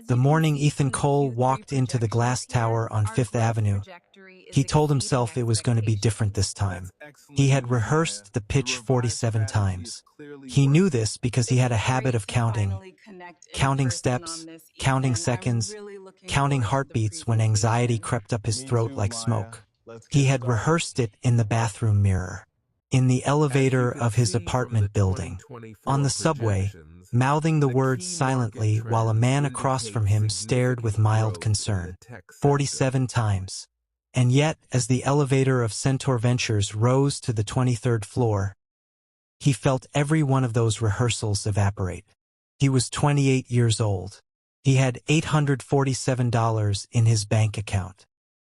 The morning Ethan Cole walked into the glass tower on Fifth Avenue, he told himself it was going to be different this time. He had rehearsed the pitch 47 times. He knew this because he had a habit of counting steps, counting seconds, counting heartbeats when anxiety crept up his throat like smoke. He had rehearsed it in the bathroom mirror, in the elevator of his apartment building, on the subway, mouthing the words silently while a man across from him stared with mild concern. 47 times. And yet, as the elevator of Centaur Ventures rose to the 23rd floor, he felt every one of those rehearsals evaporate. He was 28 years old. He had $847 in his bank account.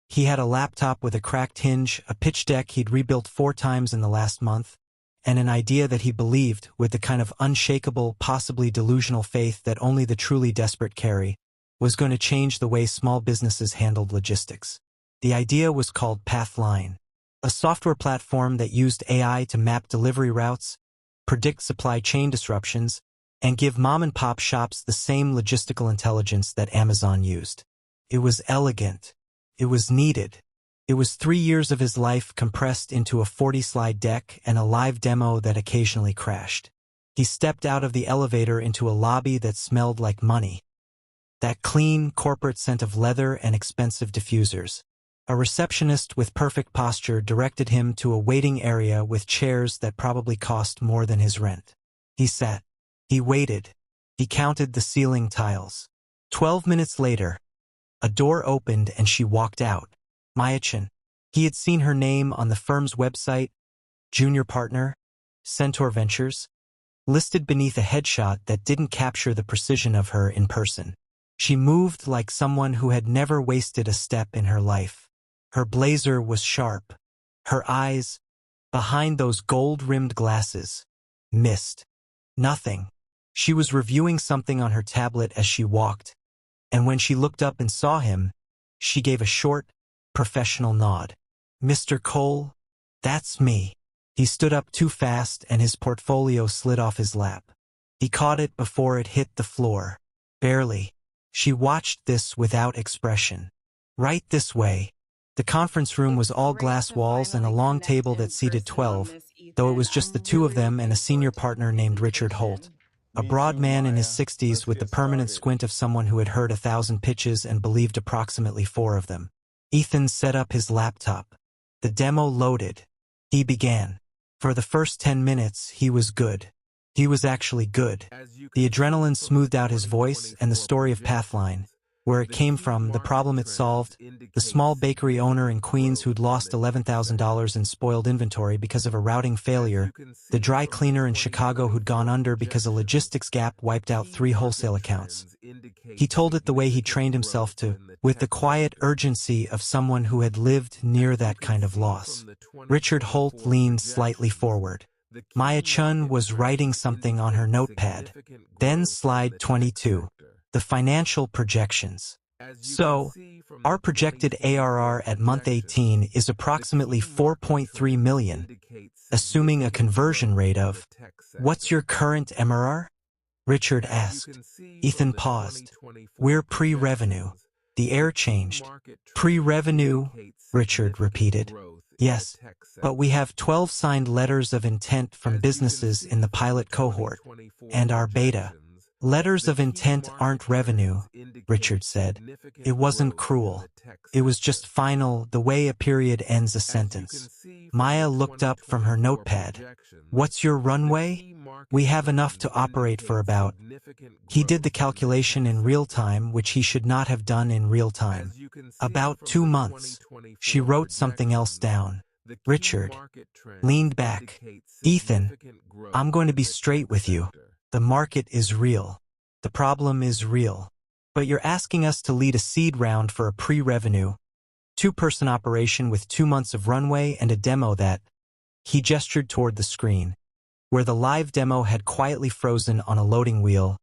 He had a laptop with a cracked hinge, a pitch deck he'd rebuilt 4 times in the last month, and an idea that he believed with the kind of unshakable, possibly delusional faith that only the truly desperate carry, was going to change the way small businesses handled logistics. The idea was called Pathline, a software platform that used AI to map delivery routes, predict supply chain disruptions, and give mom-and-pop shops the same logistical intelligence that Amazon used. It was elegant. It was needed. It was 3 years of his life compressed into a 40-slide deck and a live demo that occasionally crashed. He stepped out of the elevator into a lobby that smelled like money. That clean, corporate scent of leather and expensive diffusers. A receptionist with perfect posture directed him to a waiting area with chairs that probably cost more than his rent. He sat. He waited. He counted the ceiling tiles. 12 minutes later, a door opened and she walked out. Chen. He had seen her name on the firm's website, junior partner, Centaur Ventures, listed beneath a headshot that didn't capture the precision of her in person. She moved like someone who had never wasted a step in her life. Her blazer was sharp. Her eyes, behind those gold-rimmed glasses, missed. Nothing. She was reviewing something on her tablet as she walked, and when she looked up and saw him, she gave a short, professional nod. "Mr. Cole, that's me." He stood up too fast and his portfolio slid off his lap. He caught it before it hit the floor. Barely. She watched this without expression. Right this way. The conference room was all glass walls and a long table that seated 12, though it was just the two of them and a senior partner named Richard Holt, a broad man in his 60s with the permanent squint of someone who had heard 1,000 pitches and believed approximately 4 of them. Ethan set up his laptop. The demo loaded. He began. For the first 10 minutes, he was good. He was actually good. The adrenaline smoothed out his voice and the story of Pathline, where it came from, the problem it solved, the small bakery owner in Queens who'd lost $11,000 in spoiled inventory because of a routing failure, the dry cleaner in Chicago who'd gone under because a logistics gap wiped out 3 wholesale accounts. He told it the way he trained himself to, with the quiet urgency of someone who had lived near that kind of loss. Richard Holt leaned slightly forward. Chen was writing something on her notepad. Then slide 22. The financial projections. So, our projected ARR at month 18 is approximately 4.3 million, assuming a conversion rate of, "What's your current MRR?" Richard asked. Ethan paused. "We're pre-revenue." The air changed. "Pre-revenue," Richard repeated. "Yes, but we have 12 signed letters of intent from businesses in the pilot cohort, and our beta. Letters of intent aren't revenue," Richard said. It wasn't cruel. It was just final, the way a period ends a sentence. Maya looked up from her notepad. "What's your runway?" "We have enough to operate for about..." He did the calculation in real time, which he should not have done in real time. "About 2 months." She wrote something else down. Richard leaned back. "Ethan, I'm going to be straight with you. The market is real. The problem is real. But you're asking us to lead a seed round for a pre-revenue, 2-person operation with 2 months of runway and a demo that..." He gestured toward the screen, where the live demo had quietly frozen on a loading wheel,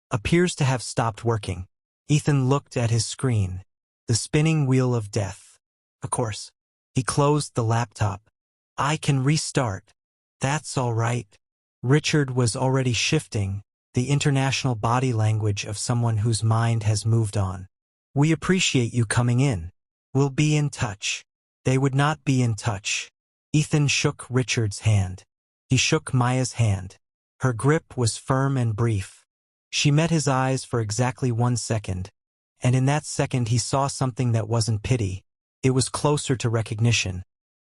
"appears to have stopped working." Ethan looked at his screen. The spinning wheel of death. Of course. He closed the laptop. "I can restart." "That's all right." Richard was already shifting, the international body language of someone whose mind has moved on. We appreciate you coming in. We'll be in touch. They would not be in touch. Ethan shook Richard's hand. He shook Maya's hand. Her grip was firm and brief. She met his eyes for exactly 1 second, and in that second he saw something that wasn't pity. It was closer to recognition,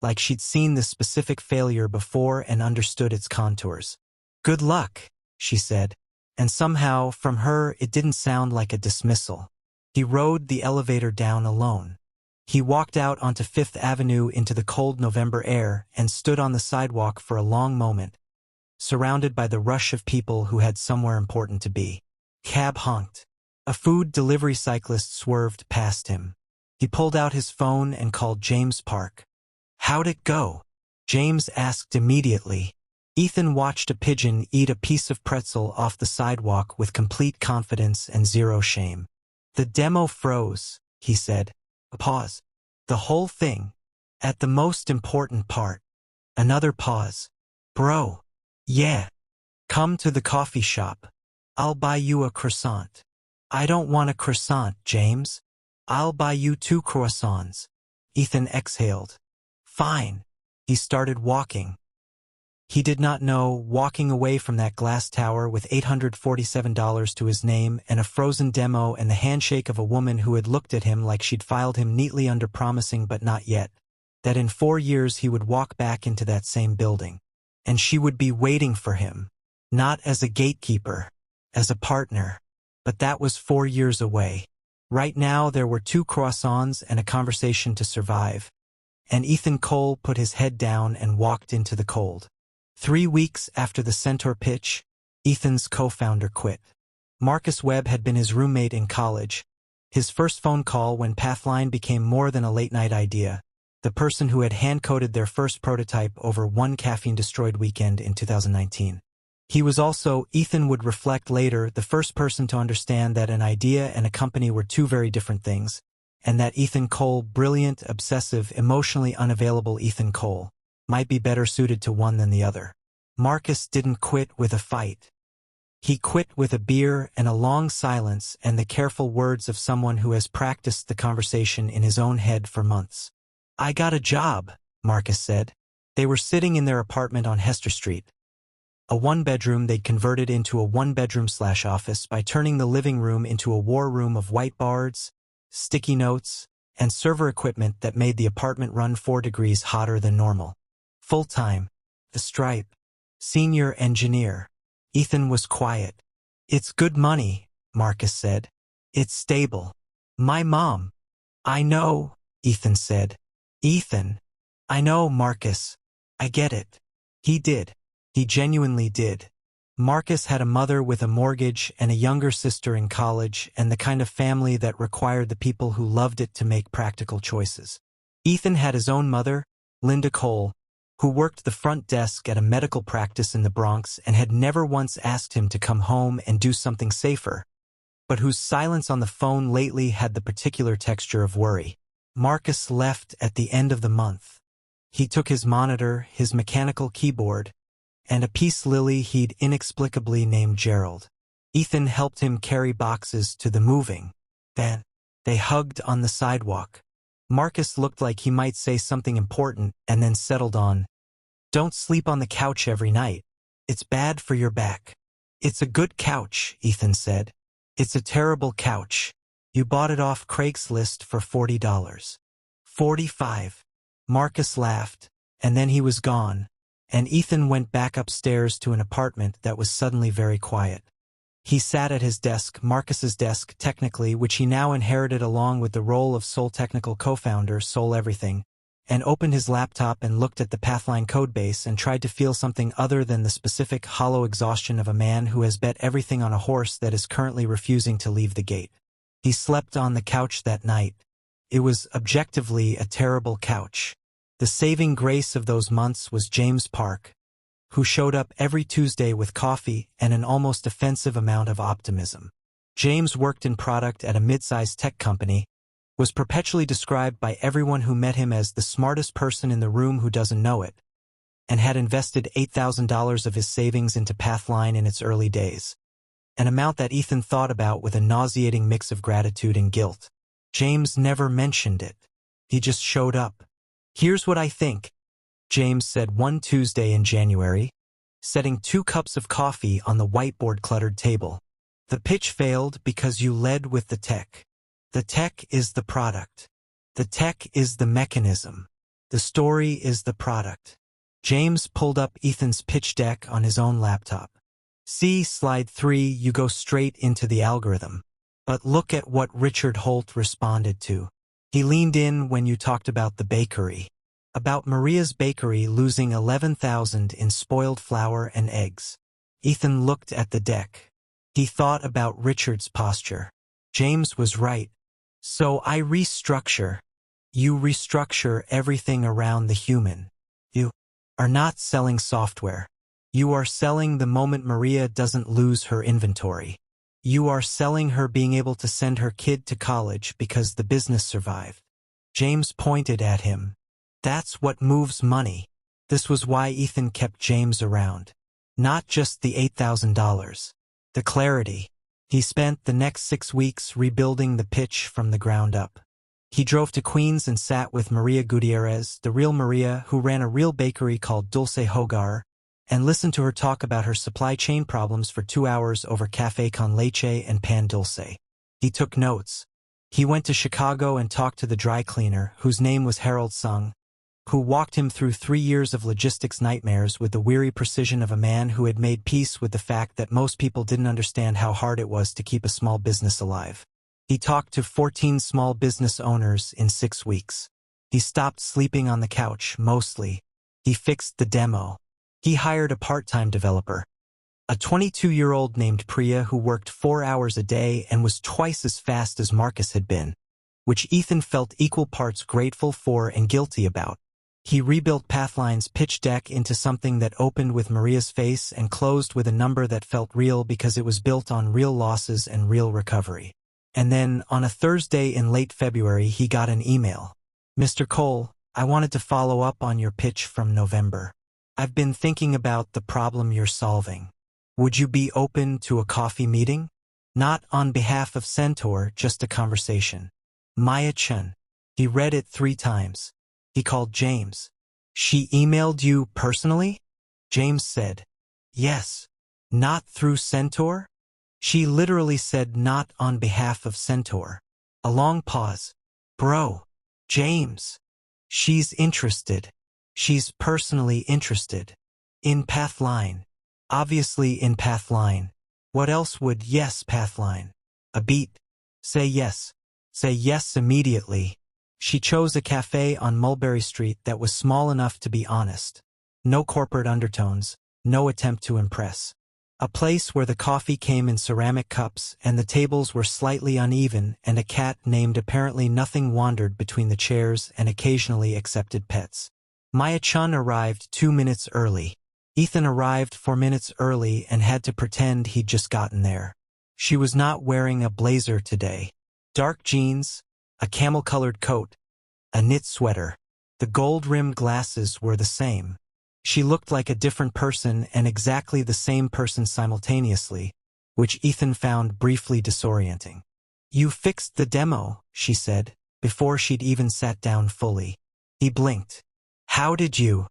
like she'd seen this specific failure before and understood its contours. "Good luck," she said, and somehow, from her, it didn't sound like a dismissal. He rode the elevator down alone. He walked out onto Fifth Avenue into the cold November air and stood on the sidewalk for a long moment, surrounded by the rush of people who had somewhere important to be. Cab honked. A food delivery cyclist swerved past him. He pulled out his phone and called James Park. "How'd it go?" James asked immediately. Ethan watched a pigeon eat a piece of pretzel off the sidewalk with complete confidence and zero shame. "The demo froze," he said. A pause. "The whole thing. At the most important part." Another pause. "Bro. Yeah. Come to the coffee shop. I'll buy you a croissant." "I don't want a croissant, James. I'll buy you 2 croissants." Ethan exhaled. "Fine." He started walking. He did not know, walking away from that glass tower with $847 to his name and a frozen demo and the handshake of a woman who had looked at him like she'd filed him neatly under promising but not yet, that in 4 years he would walk back into that same building. And she would be waiting for him, not as a gatekeeper, as a partner. But that was 4 years away. Right now there were 2 croissants and a conversation to survive. And Ethan Cole put his head down and walked into the cold. 3 weeks after the Centaur pitch, Ethan's co-founder quit. Marcus Webb had been his roommate in college. His first phone call when Pathline became more than a late-night idea. The person who had hand-coded their first prototype over one caffeine-destroyed weekend in 2019. He was also, Ethan would reflect later, the first person to understand that an idea and a company were 2 very different things, and that Ethan Cole, brilliant, obsessive, emotionally unavailable Ethan Cole, might be better suited to one than the other. Marcus didn't quit with a fight. He quit with a beer and a long silence and the careful words of someone who has practiced the conversation in his own head for months. "I got a job," Marcus said. They were sitting in their apartment on Hester Street. A 1-bedroom they'd converted into a 1-bedroom/office by turning the living room into a war room of whiteboards, sticky notes, and server equipment that made the apartment run 4 degrees hotter than normal. Full-time. The Stripe. Senior engineer. Ethan was quiet. "It's good money," Marcus said. "It's stable. My mom." "I know," Ethan said. "Ethan. I know, Marcus. I get it." He did. He genuinely did. Marcus had a mother with a mortgage and a younger sister in college and the kind of family that required the people who loved it to make practical choices. Ethan had his own mother, Linda Cole, who worked the front desk at a medical practice in the Bronx and had never once asked him to come home and do something safer, but whose silence on the phone lately had the particular texture of worry. Marcus left at the end of the month. He took his monitor, his mechanical keyboard, and a peace lily he'd inexplicably named Gerald. Ethan helped him carry boxes to the moving. Then, they hugged on the sidewalk. Marcus looked like he might say something important and then settled on, "Don't sleep on the couch every night. It's bad for your back." "It's a good couch," Ethan said. "It's a terrible couch. You bought it off Craigslist for $40. $45. Marcus laughed, and then he was gone, and Ethan went back upstairs to an apartment that was suddenly very quiet. He sat at his desk, Marcus's desk, technically, which he now inherited along with the role of sole technical co-founder, sole everything, and opened his laptop and looked at the Pathline codebase and tried to feel something other than the specific hollow exhaustion of a man who has bet everything on a horse that is currently refusing to leave the gate. He slept on the couch that night. It was objectively a terrible couch. The saving grace of those months was James Park, who showed up every Tuesday with coffee and an almost offensive amount of optimism. James worked in product at a mid-sized tech company, was perpetually described by everyone who met him as the smartest person in the room who doesn't know it, and had invested $8,000 of his savings into Pathline in its early days. an amount that Ethan thought about with a nauseating mix of gratitude and guilt. James never mentioned it. He just showed up. "Here's what I think," James said one Tuesday in January, setting 2 cups of coffee on the whiteboard-cluttered table. "The pitch failed because you led with the tech. The tech is the product. The tech is the mechanism. The story is the product." James pulled up Ethan's pitch deck on his own laptop. "See slide 3, you go straight into the algorithm. But look at what Richard Holt responded to. He leaned in when you talked about the bakery. About Maria's bakery losing 11,000 in spoiled flour and eggs." Ethan looked at the deck. He thought about Richard's posture. James was right. "So I restructure. You restructure everything around the human. You are not selling software. You are selling the moment Maria doesn't lose her inventory. You are selling her being able to send her kid to college because the business survived." James pointed at him. "That's what moves money." This was why Ethan kept James around. Not just the $8,000. The clarity. He spent the next 6 weeks rebuilding the pitch from the ground up. He drove to Queens and sat with Maria Gutierrez, the real Maria who ran a real bakery called Dulce Hogar, and listened to her talk about her supply chain problems for 2 hours over café con leche and pan dulce. He took notes. He went to Chicago and talked to the dry cleaner, whose name was Harold Sung, who walked him through 3 years of logistics nightmares with the weary precision of a man who had made peace with the fact that most people didn't understand how hard it was to keep a small business alive. He talked to 14 small business owners in 6 weeks. He stopped sleeping on the couch, mostly. He fixed the demo. He hired a part-time developer, a 22-year-old named Priya who worked 4 hours a day and was twice as fast as Marcus had been, which Ethan felt equal parts grateful for and guilty about. He rebuilt Pathline's pitch deck into something that opened with Maria's face and closed with a number that felt real because it was built on real losses and real recovery. And then, on a Thursday in late February, he got an email. "Mr. Cole, I wanted to follow up on your pitch from November. I've been thinking about the problem you're solving. Would you be open to a coffee meeting? Not on behalf of Centaur, just a conversation. Maya Chen." He read it 3 times. He called James. "She emailed you personally?" James said, "Yes." "Not through Centaur?" "She literally said not on behalf of Centaur." A long pause. "Bro, James. She's interested. She's personally interested. In Pathline. Obviously in Pathline. What else would yes Pathline? A beat. Say yes. Say yes immediately." She chose a cafe on Mulberry Street that was small enough to be honest. No corporate undertones, no attempt to impress. A place where the coffee came in ceramic cups and the tables were slightly uneven and a cat named apparently nothing wandered between the chairs and occasionally accepted pets. Maya Chun arrived 2 minutes early. Ethan arrived 4 minutes early and had to pretend he'd just gotten there. She was not wearing a blazer today. Dark jeans, a camel-colored coat, a knit sweater. The gold-rimmed glasses were the same. She looked like a different person and exactly the same person simultaneously, which Ethan found briefly disorienting. "You fixed the demo," she said, before she'd even sat down fully. He blinked. "How did you?"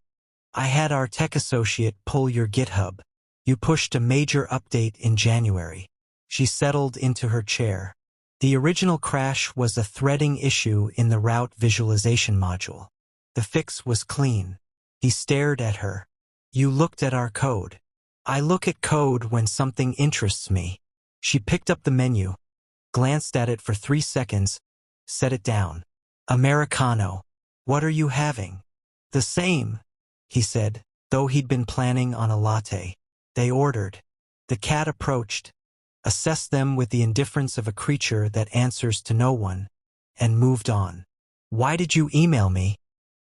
"I had our tech associate pull your GitHub. You pushed a major update in January." She settled into her chair. The original crash was a threading issue in the route visualization module. The fix was clean. He stared at her. "You looked at our code." "I look at code when something interests me." She picked up the menu, glanced at it for 3 seconds, set it down. "Americano. What are you having?" "The same," he said, though he'd been planning on a latte. They ordered. The cat approached, assessed them with the indifference of a creature that answers to no one, and moved on. "Why did you email me?"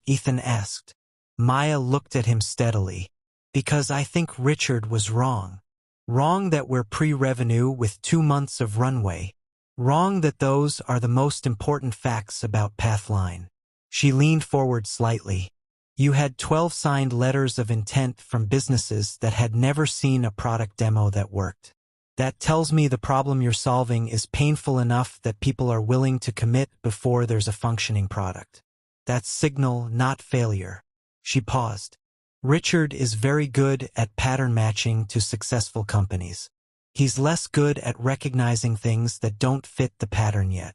Ethan asked. Maya looked at him steadily. "Because I think Richard was wrong. Wrong that we're pre-revenue with 2 months of runway. Wrong that those are the most important facts about Pathline." She leaned forward slightly. "You had 12 signed letters of intent from businesses that had never seen a product demo that worked. That tells me the problem you're solving is painful enough that people are willing to commit before there's a functioning product. That's signal, not failure. She paused. Richard is very good at pattern matching to successful companies. He's less good at recognizing things that don't fit the pattern yet.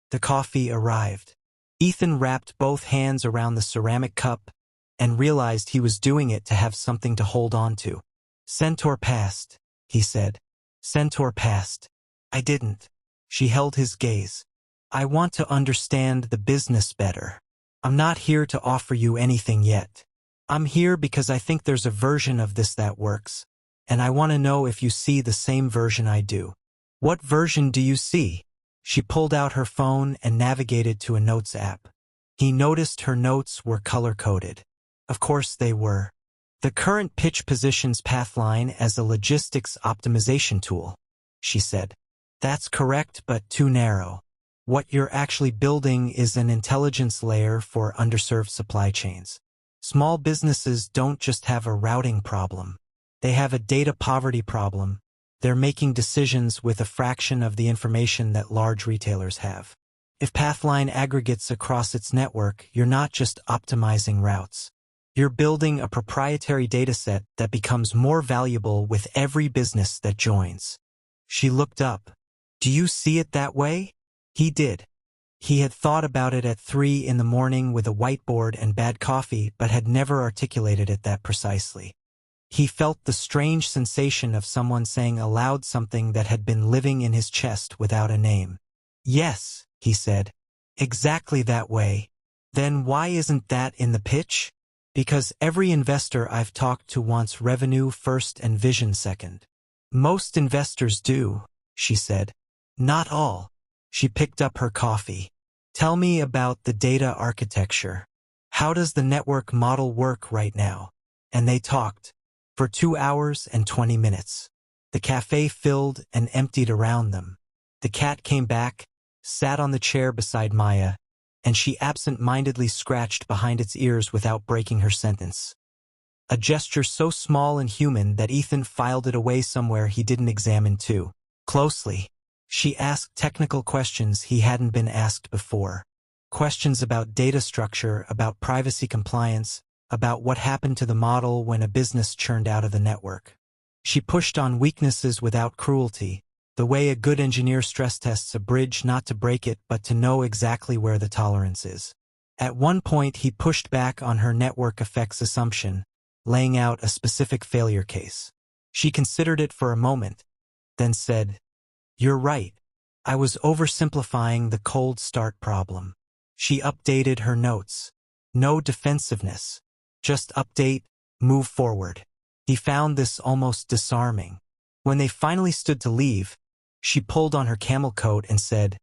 The coffee arrived. Ethan wrapped both hands around the ceramic cup and realized he was doing it to have something to hold on to. Centaur passed, he said. Centaur passed. I didn't. She held his gaze. I want to understand the business better. I'm not here to offer you anything yet. I'm here because I think there's a version of this that works, and I want to know if you see the same version I do. What version do you see? She pulled out her phone and navigated to a notes app. He noticed her notes were color-coded. Of course they were. The current pitch positions Pathline as a logistics optimization tool, she said. That's correct, but too narrow. What you're actually building is an intelligence layer for underserved supply chains. Small businesses don't just have a routing problem. They have a data poverty problem. They're making decisions with a fraction of the information that large retailers have. If Pathline aggregates across its network, you're not just optimizing routes. You're building a proprietary dataset that becomes more valuable with every business that joins. She looked up. Do you see it that way? He did. He had thought about it at 3 in the morning with a whiteboard and bad coffee, but had never articulated it that precisely. He felt the strange sensation of someone saying aloud something that had been living in his chest without a name. Yes, he said. Exactly that way. Then why isn't that in the pitch? Because every investor I've talked to wants revenue first and vision second. Most investors do, she said. Not all. She picked up her coffee. Tell me about the data architecture. How does the network model work right now? And they talked. For 2 hours and 20 minutes. The cafe filled and emptied around them. The cat came back, sat on the chair beside Maya, and she absent-mindedly scratched behind its ears without breaking her sentence. A gesture so small and human that Ethan filed it away somewhere he didn't examine too closely. She asked technical questions he hadn't been asked before. Questions about data structure, about privacy compliance, about what happened to the model when a business churned out of the network. She pushed on weaknesses without cruelty, the way a good engineer stress tests a bridge not to break it but to know exactly where the tolerance is. At one point he pushed back on her network effects assumption, laying out a specific failure case. She considered it for a moment, then said, You're right. I was oversimplifying the cold start problem. She updated her notes. No defensiveness. Just update, move forward. He found this almost disarming. When they finally stood to leave, she pulled on her camel coat and said,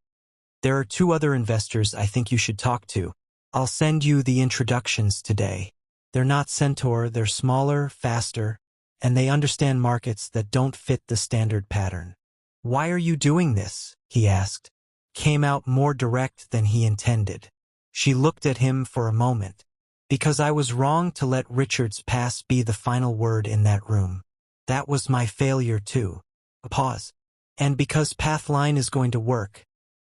There are 2 other investors I think you should talk to. I'll send you the introductions today. They're not Centaur, they're smaller, faster, and they understand markets that don't fit the standard pattern. Why are you doing this? He asked. Came out more direct than he intended. She looked at him for a moment. Because I was wrong to let Richard's pass be the final word in that room. That was my failure too. A pause. And because Pathline is going to work,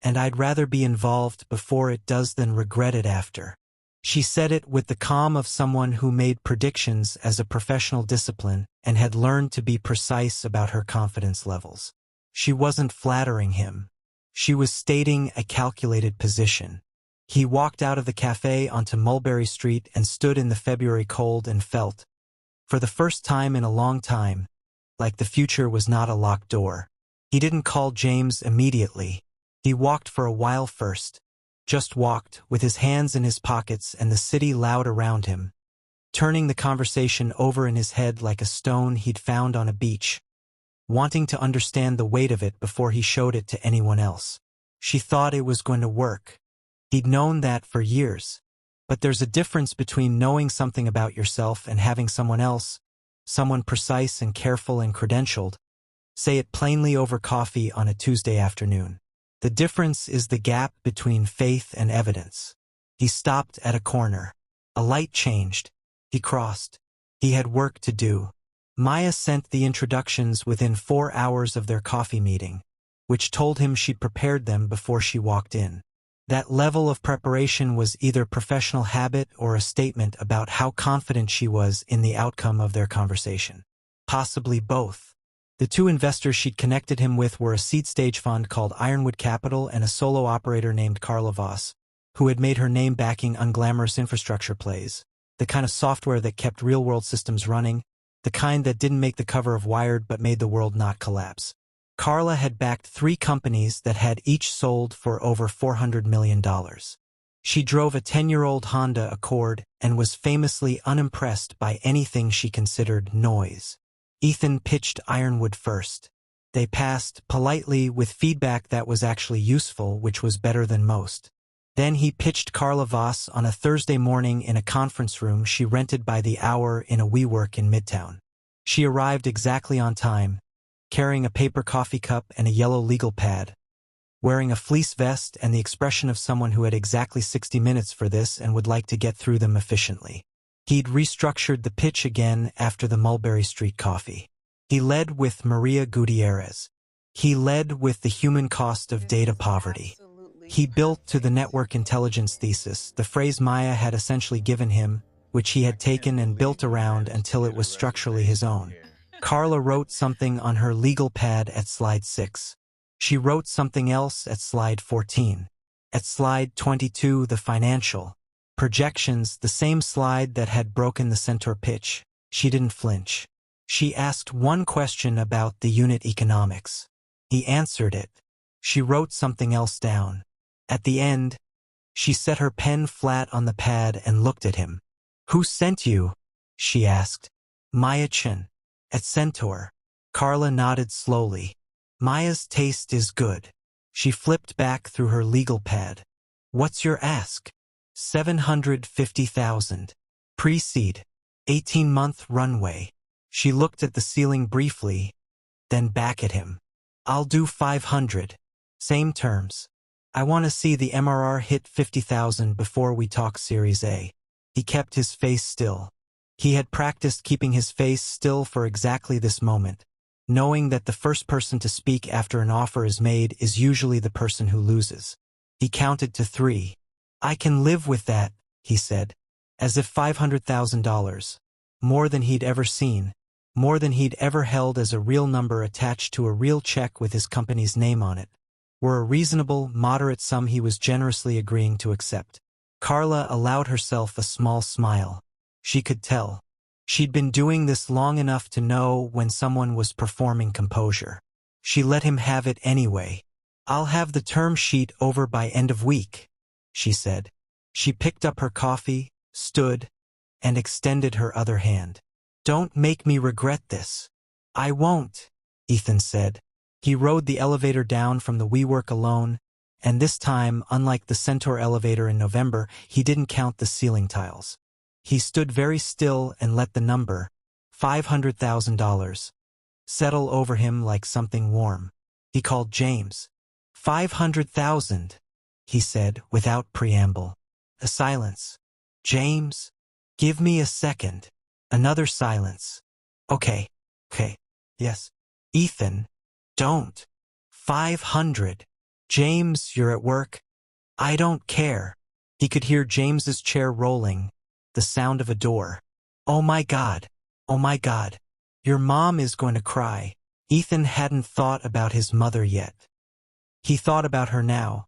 and I'd rather be involved before it does than regret it after. She said it with the calm of someone who made predictions as a professional discipline and had learned to be precise about her confidence levels. She wasn't flattering him. She was stating a calculated position. He walked out of the cafe onto Mulberry Street and stood in the February cold and felt, for the first time in a long time, like the future was not a locked door. He didn't call James immediately. He walked for a while first. Just walked, with his hands in his pockets and the city loud around him, turning the conversation over in his head like a stone he'd found on a beach, wanting to understand the weight of it before he showed it to anyone else. She thought it was going to work. He'd known that for years. But there's a difference between knowing something about yourself and having someone else, someone precise and careful and credentialed, say it plainly over coffee on a Tuesday afternoon. The difference is the gap between faith and evidence. He stopped at a corner. A light changed. He crossed. He had work to do. Maya sent the introductions within 4 hours of their coffee meeting, which told him she'd prepared them before she walked in. That level of preparation was either professional habit or a statement about how confident she was in the outcome of their conversation. Possibly both. The 2 investors she'd connected him with were a seed stage fund called Ironwood Capital and a solo operator named Carla Voss, who had made her name backing unglamorous infrastructure plays, the kind of software that kept real-world systems running, the kind that didn't make the cover of Wired but made the world not collapse. Carla had backed 3 companies that had each sold for over $400 million. She drove a 10-year-old Honda Accord and was famously unimpressed by anything she considered noise. Ethan pitched Ironwood first. They passed, politely, with feedback that was actually useful, which was better than most. Then he pitched Carla Voss on a Thursday morning in a conference room she rented by the hour in a WeWork in Midtown. She arrived exactly on time, carrying a paper coffee cup and a yellow legal pad, wearing a fleece vest and the expression of someone who had exactly 60 minutes for this and would like to get through them efficiently. He'd restructured the pitch again after the Mulberry Street coffee. He led with Maria Gutierrez. He led with the human cost of data poverty. He built to the network intelligence thesis, the phrase Maya had essentially given him, which he had taken and built around until it was structurally his own. Carla wrote something on her legal pad at slide 6. She wrote something else at slide 14. At slide 22, the financial projections, the same slide that had broken the Centaur pitch. She didn't flinch. She asked one question about the unit economics. He answered it. She wrote something else down. At the end, she set her pen flat on the pad and looked at him. "Who sent you?" she asked. "Maya Chen. At Centaur." Carla nodded slowly. "Maya's taste is good." She flipped back through her legal pad. "What's your ask?" $750,000. Pre-seed. 18-month runway. She looked at the ceiling briefly, then back at him. "I'll do 500. Same terms. I want to see the MRR hit 50,000 before we talk Series A." He kept his face still. He had practiced keeping his face still for exactly this moment, knowing that the first person to speak after an offer is made is usually the person who loses. He counted to 3. "I can live with that," he said, as if $500,000, more than he'd ever seen, more than he'd ever held as a real number attached to a real check with his company's name on it, were a reasonable, moderate sum he was generously agreeing to accept. Carla allowed herself a small smile. She could tell. She'd been doing this long enough to know when someone was performing composure. She let him have it anyway. "I'll have the term sheet over by end of week," she said. She picked up her coffee, stood, and extended her other hand. "Don't make me regret this." "I won't," Ethan said. He rode the elevator down from the WeWork alone, and this time, unlike the Centaur elevator in November, he didn't count the ceiling tiles. He stood very still and let the number, $500,000, settle over him like something warm. He called James. "500,000, he said without preamble. A silence. "James? Give me a second." Another silence. Okay. Yes. "Ethan, don't. 500. "James, you're at work." "I don't care." He could hear James's chair rolling, the sound of a door. Oh my God. Your mom is going to cry." Ethan hadn't thought about his mother yet. He thought about her now.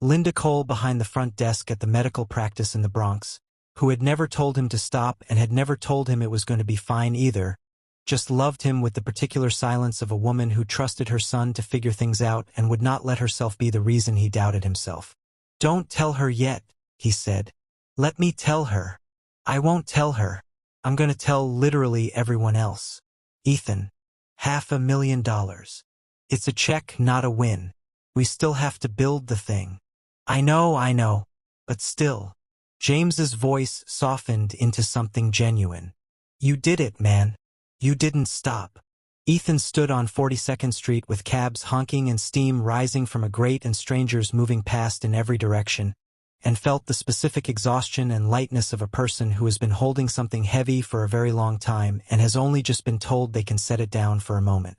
Linda Cole behind the front desk at the medical practice in the Bronx, who had never told him to stop and had never told him it was going to be fine either, just loved him with the particular silence of a woman who trusted her son to figure things out and would not let herself be the reason he doubted himself. "Don't tell her yet," he said. "Let me tell her." "I won't tell her. I'm going to tell literally everyone else." "Ethan, $500,000. It's a check, not a win. We still have to build the thing." I know, but still." James's voice softened into something genuine. "You did it, man. You didn't stop." Ethan stood on 42nd Street with cabs honking and steam rising from a grate and strangers moving past in every direction, and felt the specific exhaustion and lightness of a person who has been holding something heavy for a very long time and has only just been told they can set it down for a moment.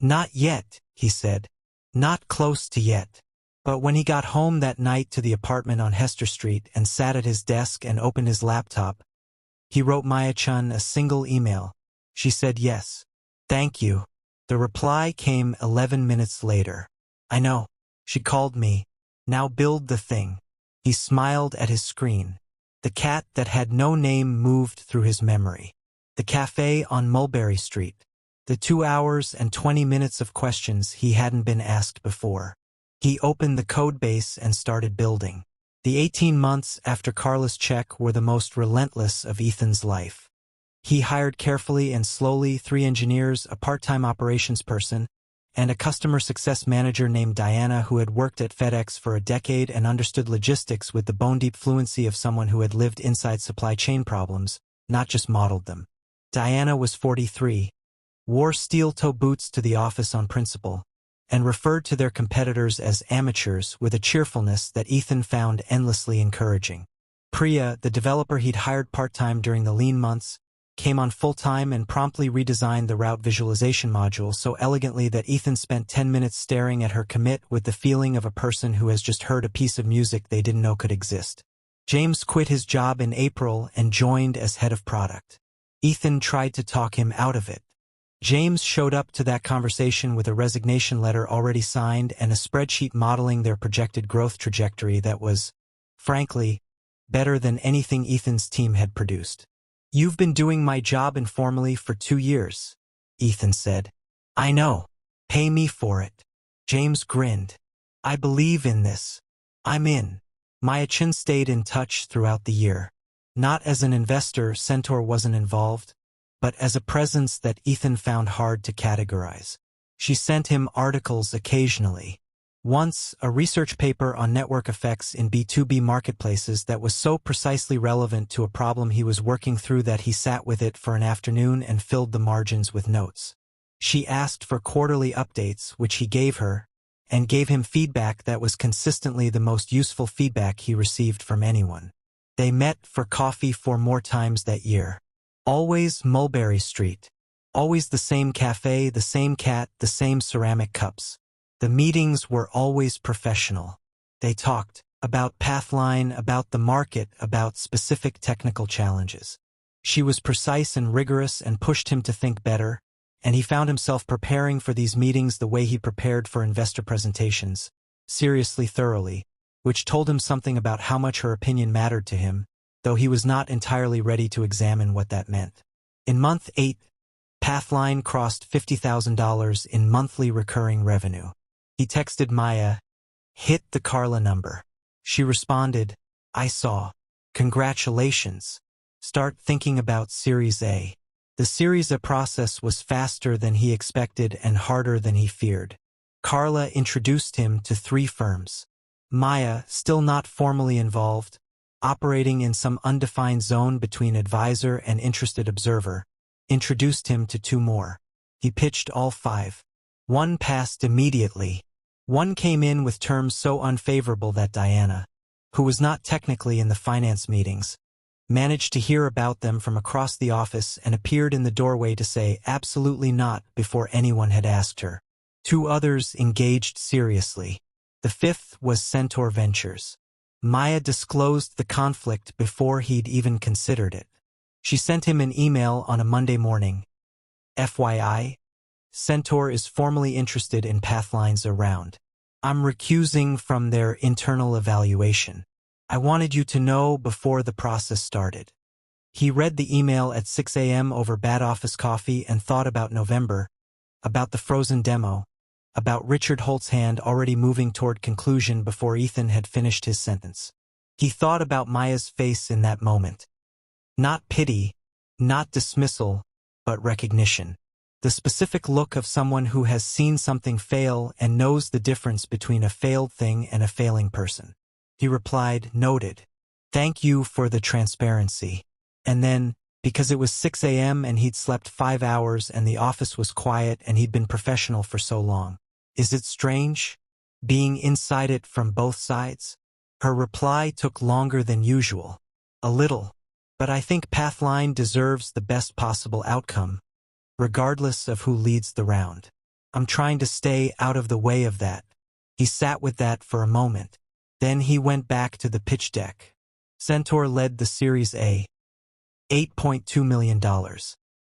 "Not yet," he said. "Not close to yet." But when he got home that night to the apartment on Hester Street and sat at his desk and opened his laptop, he wrote Maya Chen a single email. She said yes. "Thank you." The reply came 11 minutes later. "I know. She called me. Now build the thing." He smiled at his screen. The cat that had no name moved through his memory. The cafe on Mulberry Street. The 2 hours and 20 minutes of questions he hadn't been asked before. He opened the code base and started building. The 18 months after Carla's check were the most relentless of Ethan's life. He hired carefully and slowly 3 engineers, a part-time operations person, and a customer success manager named Diana who had worked at FedEx for a decade and understood logistics with the bone-deep fluency of someone who had lived inside supply chain problems, not just modeled them. Diana was 43, wore steel-toe boots to the office on principle, and referred to their competitors as amateurs with a cheerfulness that Ethan found endlessly encouraging. Priya, the developer he'd hired part-time during the lean months, came on full-time and promptly redesigned the route visualization module so elegantly that Ethan spent 10 minutes staring at her commit with the feeling of a person who has just heard a piece of music they didn't know could exist. James quit his job in April and joined as head of product. Ethan tried to talk him out of it. James showed up to that conversation with a resignation letter already signed and a spreadsheet modeling their projected growth trajectory that was, frankly, better than anything Ethan's team had produced. "You've been doing my job informally for 2 years," Ethan said. "I know. Pay me for it." James grinned. "I believe in this. I'm in." Maya Chen stayed in touch throughout the year. Not as an investor, Centaur wasn't involved, but as a presence that Ethan found hard to categorize. She sent him articles occasionally. Once, a research paper on network effects in B2B marketplaces that was so precisely relevant to a problem he was working through that he sat with it for an afternoon and filled the margins with notes. She asked for quarterly updates, which he gave her, and gave him feedback that was consistently the most useful feedback he received from anyone. They met for coffee 4 more times that year. Always Mulberry Street. Always the same cafe, the same cat, the same ceramic cups. The meetings were always professional. They talked about Pathline, about the market, about specific technical challenges. She was precise and rigorous and pushed him to think better, and he found himself preparing for these meetings the way he prepared for investor presentations, seriously, thoroughly, which told him something about how much her opinion mattered to him, though he was not entirely ready to examine what that meant. In month 8, Pathline crossed $50,000 in monthly recurring revenue. He texted Maya, "Hit the Carla number." She responded, "I saw. Congratulations. Start thinking about Series A." The Series A process was faster than he expected and harder than he feared. Carla introduced him to 3 firms. Maya, still not formally involved, operating in some undefined zone between advisor and interested observer, introduced him to 2 more. He pitched all 5. One passed immediately. One came in with terms so unfavorable that Diana, who was not technically in the finance meetings, managed to hear about them from across the office and appeared in the doorway to say absolutely not before anyone had asked her. 2 others engaged seriously. The 5th was Centaur Ventures. Maya disclosed the conflict before he'd even considered it. She sent him an email on a Monday morning. "FYI, Centaur is formally interested in Pathline's round. I'm recusing from their internal evaluation. I wanted you to know before the process started." He read the email at 6 a.m. over bad office coffee and thought about November, about the frozen demo, about Richard Holt's hand already moving toward conclusion before Ethan had finished his sentence. He thought about Maya's face in that moment. Not pity, not dismissal, but recognition. The specific look of someone who has seen something fail and knows the difference between a failed thing and a failing person. He replied, "Noted. Thank you for the transparency." And then, because it was 6 a.m. and he'd slept 5 hours and the office was quiet and he'd been professional for so long. Is it strange? Being inside it from both sides? Her reply took longer than usual. A little. But I think Pathline deserves the best possible outcome, regardless of who leads the round. I'm trying to stay out of the way of that. He sat with that for a moment. Then he went back to the pitch deck. Centaur led the Series A. $8.2 million.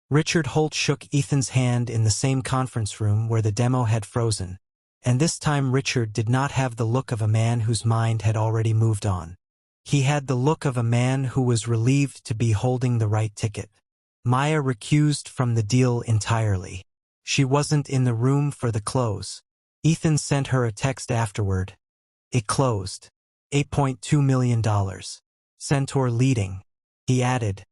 Richard Holt shook Ethan's hand in the same conference room where the demo had frozen, and this time Richard did not have the look of a man whose mind had already moved on. He had the look of a man who was relieved to be holding the right ticket. Maya recused from the deal entirely. She wasn't in the room for the close. Ethan sent her a text afterward. It closed. $8.2 million. Centaur leading. He added.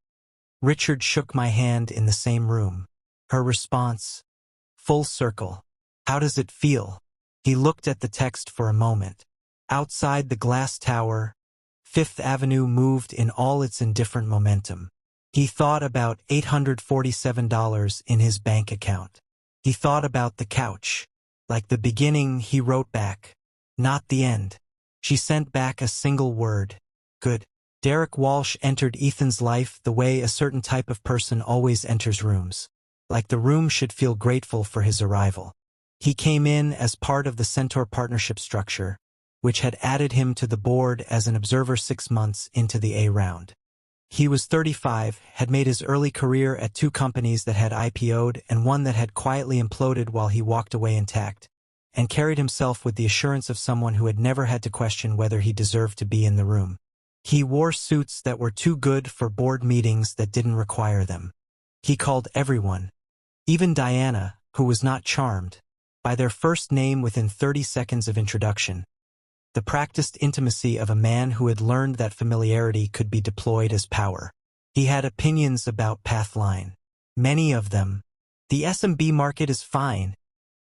Richard shook my hand in the same room. Her response. Full circle. How does it feel? He looked at the text for a moment. Outside the glass tower, Fifth Avenue moved in all its indifferent momentum. He thought about $847 in his bank account. He thought about the couch. Like the beginning, he wrote back. Not the end. She sent back a single word. Good. Derek Walsh entered Ethan's life the way a certain type of person always enters rooms. Like the room should feel grateful for his arrival. He came in as part of the Centaur partnership structure, which had added him to the board as an observer 6 months into the A round. He was 35, had made his early career at 2 companies that had IPO'd and one that had quietly imploded while he walked away intact, and carried himself with the assurance of someone who had never had to question whether he deserved to be in the room. He wore suits that were too good for board meetings that didn't require them. He called everyone, even Diana, who was not charmed, by their first name within 30 seconds of introduction. The practiced intimacy of a man who had learned that familiarity could be deployed as power. He had opinions about Pathline. Many of them. The SMB market is fine,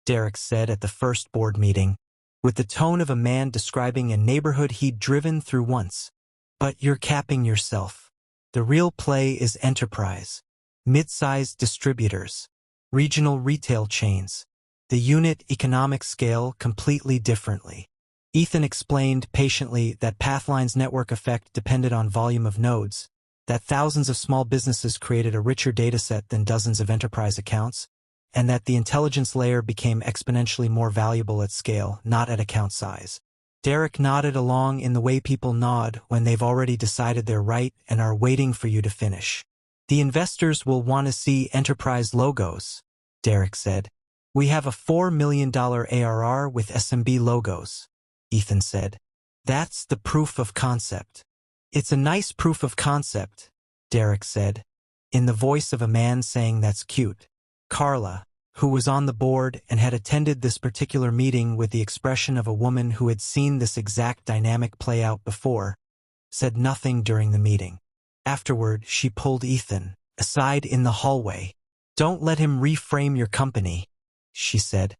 Derek said at the first board meeting, with the tone of a man describing a neighborhood he'd driven through once. But you're capping yourself. The real play is enterprise. Mid-sized distributors. Regional retail chains. The unit economic scale completely differently. Ethan explained patiently that Pathline's network effect depended on volume of nodes, that thousands of small businesses created a richer dataset than dozens of enterprise accounts, and that the intelligence layer became exponentially more valuable at scale, not at account size. Derek nodded along in the way people nod when they've already decided they're right and are waiting for you to finish. The investors will want to see enterprise logos, Derek said. We have a $4 million ARR with SMB logos, Ethan said. That's the proof of concept. It's a nice proof of concept, Derek said, in the voice of a man saying that's cute. Carla, who was on the board and had attended this particular meeting with the expression of a woman who had seen this exact dynamic play out before, said nothing during the meeting. Afterward, she pulled Ethan aside in the hallway. Don't let him reframe your company, she said.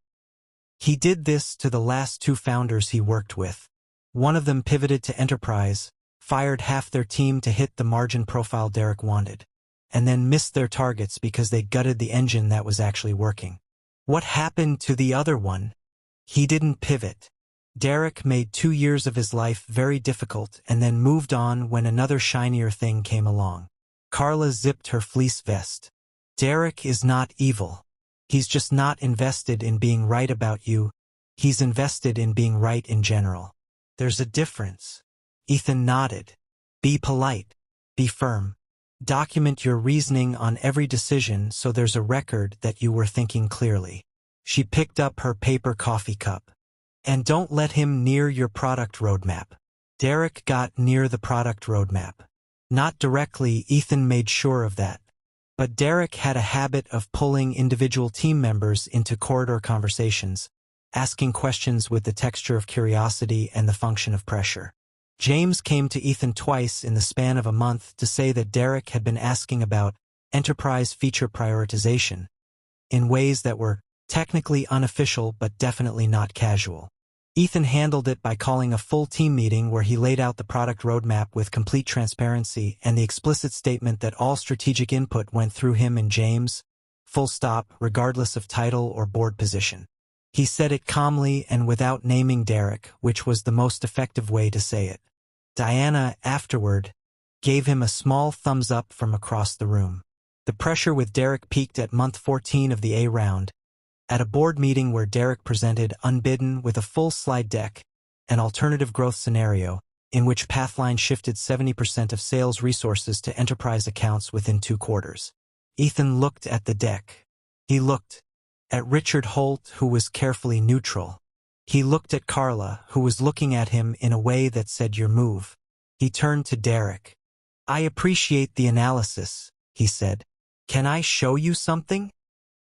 He did this to the last 2 founders he worked with. One of them pivoted to enterprise, fired half their team to hit the margin profile Derek wanted, and then missed their targets because they gutted the engine that was actually working. What happened to the other one? He didn't pivot. Derek made 2 years of his life very difficult and then moved on when another shinier thing came along. Carla zipped her fleece vest. Derek is not evil. He's just not invested in being right about you. He's invested in being right in general. There's a difference. Ethan nodded. Be polite. Be firm. Document your reasoning on every decision so there's a record that you were thinking clearly. She picked up her paper coffee cup. And don't let him near your product roadmap. Derek got near the product roadmap. Not directly, Ethan made sure of that. But Derek had a habit of pulling individual team members into corridor conversations, asking questions with the texture of curiosity and the function of pressure. James came to Ethan twice in the span of a month to say that Derek had been asking about enterprise feature prioritization in ways that were technically unofficial but definitely not casual. Ethan handled it by calling a full team meeting where he laid out the product roadmap with complete transparency and the explicit statement that all strategic input went through him and James, full stop, regardless of title or board position. He said it calmly and without naming Derek, which was the most effective way to say it. Diana, afterward, gave him a small thumbs up from across the room. The pressure with Derek peaked at month 14 of the A round, at a board meeting where Derek presented, unbidden, with a full slide deck, an alternative growth scenario, in which Pathline shifted 70% of sales resources to enterprise accounts within 2 quarters. Ethan looked at the deck. He looked at Richard Holt, who was carefully neutral. He looked at Carla, who was looking at him in a way that said, "Your move." He turned to Derek. "I appreciate the analysis," he said. "Can I show you something?"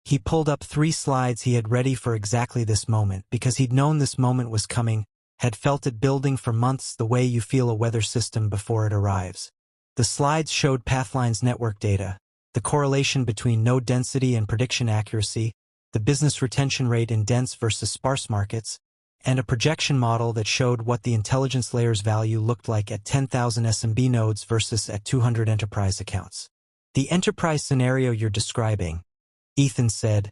He pulled up 3 slides he had ready for exactly this moment, because he'd known this moment was coming, had felt it building for months the way you feel a weather system before it arrives. The slides showed Pathline's network data, the correlation between node density and prediction accuracy, the business retention rate in dense versus sparse markets, and a projection model that showed what the intelligence layer's value looked like at 10,000 SMB nodes versus at 200 enterprise accounts. "The enterprise scenario you're describing," Ethan said,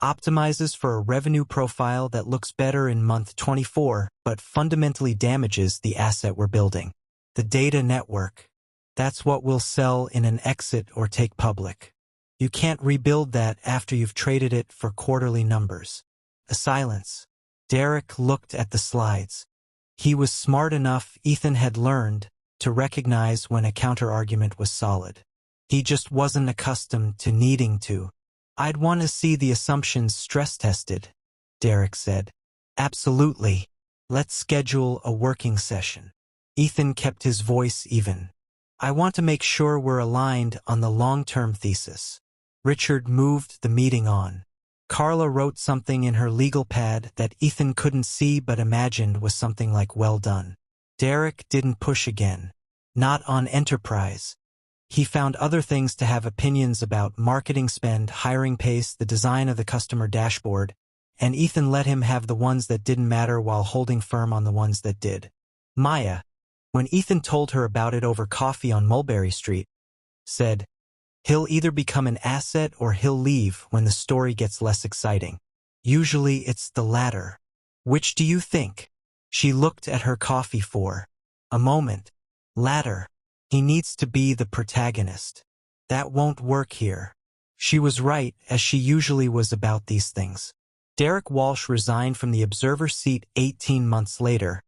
"optimizes for a revenue profile that looks better in month 24, but fundamentally damages the asset we're building. The data network. That's what we'll sell in an exit or take public. You can't rebuild that after you've traded it for quarterly numbers." A silence. Derek looked at the slides. He was smart enough, Ethan had learned, to recognize when a counter-argument was solid. He just wasn't accustomed to needing to. "I'd want to see the assumptions stress-tested," Derek said. "Absolutely. Let's schedule a working session." Ethan kept his voice even. "I want to make sure we're aligned on the long-term thesis." Richard moved the meeting on. Carla wrote something in her legal pad that Ethan couldn't see but imagined was something like "well done." Derek didn't push again. Not on enterprise. He found other things to have opinions about: marketing spend, hiring pace, the design of the customer dashboard, and Ethan let him have the ones that didn't matter while holding firm on the ones that did. Maya, when Ethan told her about it over coffee on Mulberry Street, said, "He'll either become an asset or he'll leave when the story gets less exciting. Usually it's the latter. Which do you think?" She looked at her coffee for a moment. "Latter. He needs to be the protagonist. That won't work here." She was right, as she usually was about these things. Derek Walsh resigned from the Observer seat 18 months later,